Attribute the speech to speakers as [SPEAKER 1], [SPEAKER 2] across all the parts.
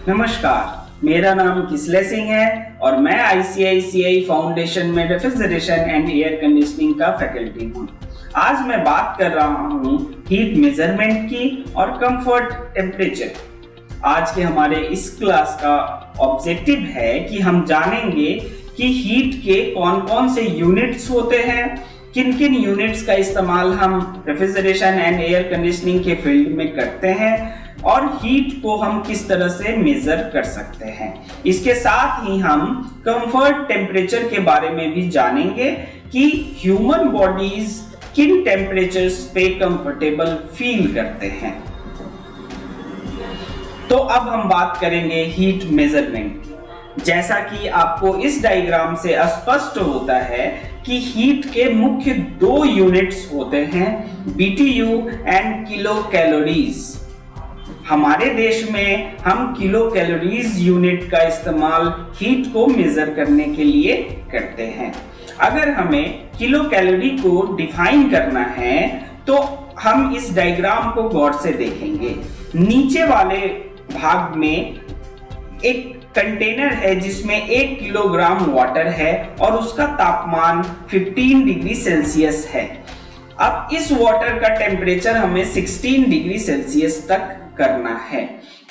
[SPEAKER 1] नमस्कार, मेरा नाम किसले सिंह है और मैं आईसीआईसीआई फाउंडेशन में रेफ्रिजरेशन एंड एयर कंडीशनिंग का फैकल्टी हूँ। आज मैं बात कर रहा हूँ हीट मेजरमेंट की और कंफर्ट टेम्परेचर। आज के हमारे इस क्लास का ऑब्जेक्टिव है कि हम जानेंगे कि हीट के कौन कौन से यूनिट्स होते हैं, किन किन यूनिट्स का इस्तेमाल हम रेफ्रिजरेशन एंड एयर कंडीशनिंग के फील्ड में करते हैं और हीट को हम किस तरह से मेजर कर सकते हैं। इसके साथ ही हम कंफर्ट टेम्परेचर के बारे में भी जानेंगे कि ह्यूमन बॉडीज किन टेम्परेचर्स पे कंफर्टेबल फील करते हैं। तो अब हम बात करेंगे हीट मेजरमेंट। जैसा कि आपको इस डायग्राम से स्पष्ट होता है कि हीट के मुख्य दो यूनिट्स होते हैं, BTU एंड किलो कैलोरीज। हमारे देश में हम किलो कैलोरीज यूनिट का इस्तेमाल हीट को मेजर करने के लिए करते हैं। अगर हमें किलो कैलोरी को डिफाइन करना है तो हम इस डायग्राम को गौर से देखेंगे। नीचे वाले भाग में एक कंटेनर है जिसमें 1 किलोग्राम वाटर है और उसका तापमान 15 डिग्री सेल्सियस है। अब इस वाटर का टेम्परेचर हमें 16 डिग्री सेल्सियस तक करना है,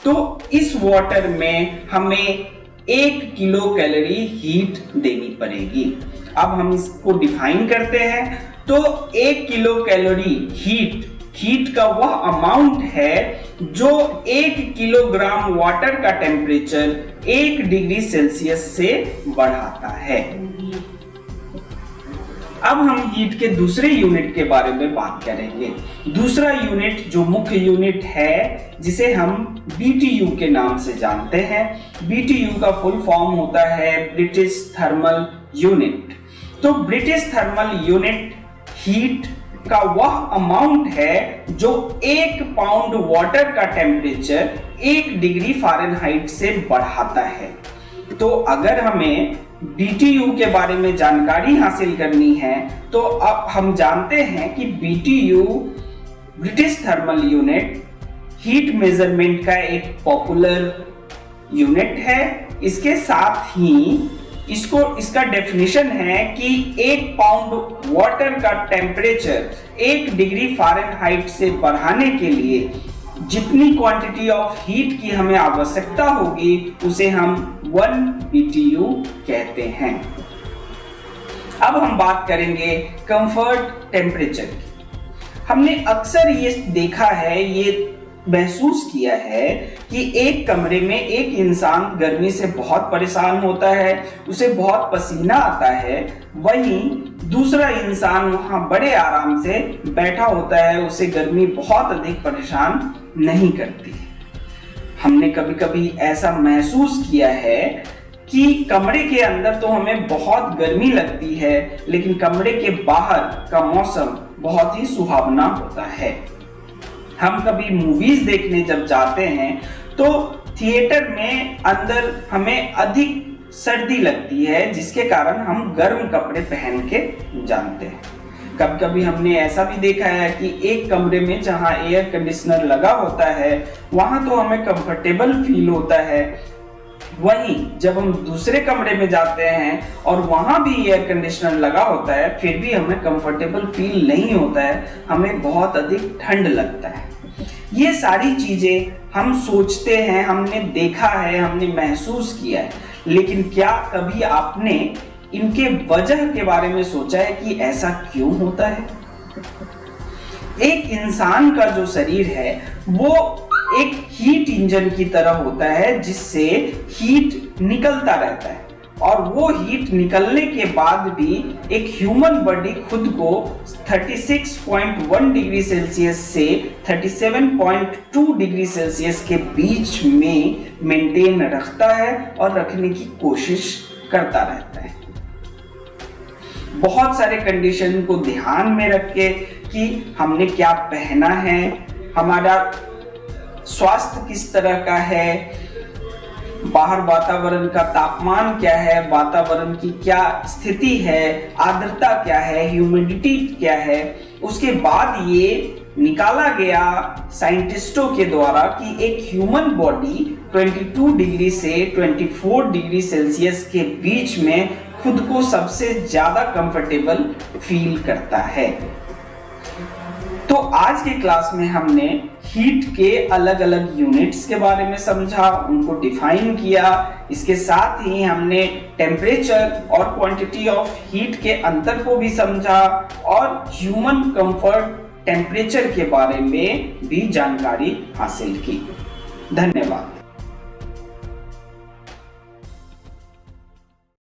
[SPEAKER 1] तो इस वाटर में हमें 1 किलो कैलोरी हीट देनी पड़ेगी। अब हम इसको डिफाइन करते हैं तो 1 किलो कैलोरी हीट का वह अमाउंट है जो 1 किलोग्राम वाटर का टेम्परेचर 1 डिग्री सेल्सियस से बढ़ाता है। अब हम हीट के दूसरे यूनिट के बारे में बात करेंगे। दूसरा यूनिट जो मुख्य यूनिट है जिसे हम BTU के नाम से जानते हैं। BTU का फुल फॉर्म होता है ब्रिटिश थर्मल यूनिट। तो ब्रिटिश थर्मल यूनिट हीट का वह अमाउंट है जो 1 पाउंड वाटर का टेम्परेचर 1 डिग्री फ़ारेनहाइट से बढ़ाता है। तो अगर हमें BTU के बारे में जानकारी हासिल करनी है तो अब हम जानते हैं कि BTU British thermal unit heat measurement का एक पॉपुलर यूनिट है। इसके साथ ही इसका डेफिनेशन है कि 1 पाउंड वाटर का टेम्परेचर 1 डिग्री फ़ारेनहाइट से बढ़ाने के लिए जितनी क्वांटिटी ऑफ हीट की हमें आवश्यकता होगी उसे हम 1 BTU कहते हैं। अब हम बात करेंगे कंफर्ट टेम्परेचर की। हमने अक्सर ये देखा है, ये महसूस किया है कि एक कमरे में एक इंसान गर्मी से बहुत परेशान होता है, उसे बहुत पसीना आता है, वहीं दूसरा इंसान वहां बड़े आराम से बैठा होता है, उसे गर्मी बहुत अधिक परेशान नहीं करती। हमने कभी कभी ऐसा महसूस किया है कि कमरे के अंदर तो हमें बहुत गर्मी लगती है लेकिन कमरे के बाहर का मौसम बहुत ही सुहावना होता है। हम कभी मूवीज देखने जब जाते हैं तो थिएटर में अंदर हमें अधिक सर्दी लगती है जिसके कारण हम गर्म कपड़े पहन के जानते हैं। कभी कभी हमने ऐसा भी देखा है कि एक कमरे में जहां एयर कंडीशनर लगा होता है वहां तो हमें कंफर्टेबल फील होता है, वहीं जब हम दूसरे कमरे में जाते हैं और वहां भी एयर कंडीशनर लगा होता है फिर भी हमें कंफर्टेबल फील नहीं होता है, हमें बहुत अधिक ठंड लगता है। ये सारी चीजें हम सोचते हैं, हमने देखा है, हमने महसूस किया है, लेकिन क्या कभी आपने इनके वजह के बारे में सोचा है कि ऐसा क्यों होता है? एक इंसान का जो शरीर है वो एक हीट इंजन की तरह होता है जिससे हीट निकलता रहता है और वो हीट निकलने के बाद भी एक ह्यूमन बॉडी खुद को 36.1 डिग्री सेल्सियस से 37.2 डिग्री सेल्सियस के बीच में मेंटेन रखता है और रखने की कोशिश करता रहता है। बहुत सारे कंडीशन को ध्यान में रख के कि हमने क्या पहना है, हमारा स्वास्थ्य किस तरह का है, बाहर वातावरण का तापमान क्या है, वातावरण की क्या स्थिति है, आर्द्रता क्या है, ह्यूमिडिटी क्या है, उसके बाद ये निकाला गया साइंटिस्टों के द्वारा कि एक ह्यूमन बॉडी 22 डिग्री से 24 डिग्री सेल्सियस के बीच में खुद को सबसे ज्यादा कंफर्टेबल फील करता है। तो आज के क्लास में हमने हीट के अलग अलग यूनिट्स के बारे में समझा, उनको डिफाइन किया। इसके साथ ही हमने टेम्परेचर और क्वांटिटी ऑफ हीट के अंतर को भी समझा और ह्यूमन कंफर्ट टेम्परेचर के बारे में भी जानकारी हासिल की। धन्यवाद।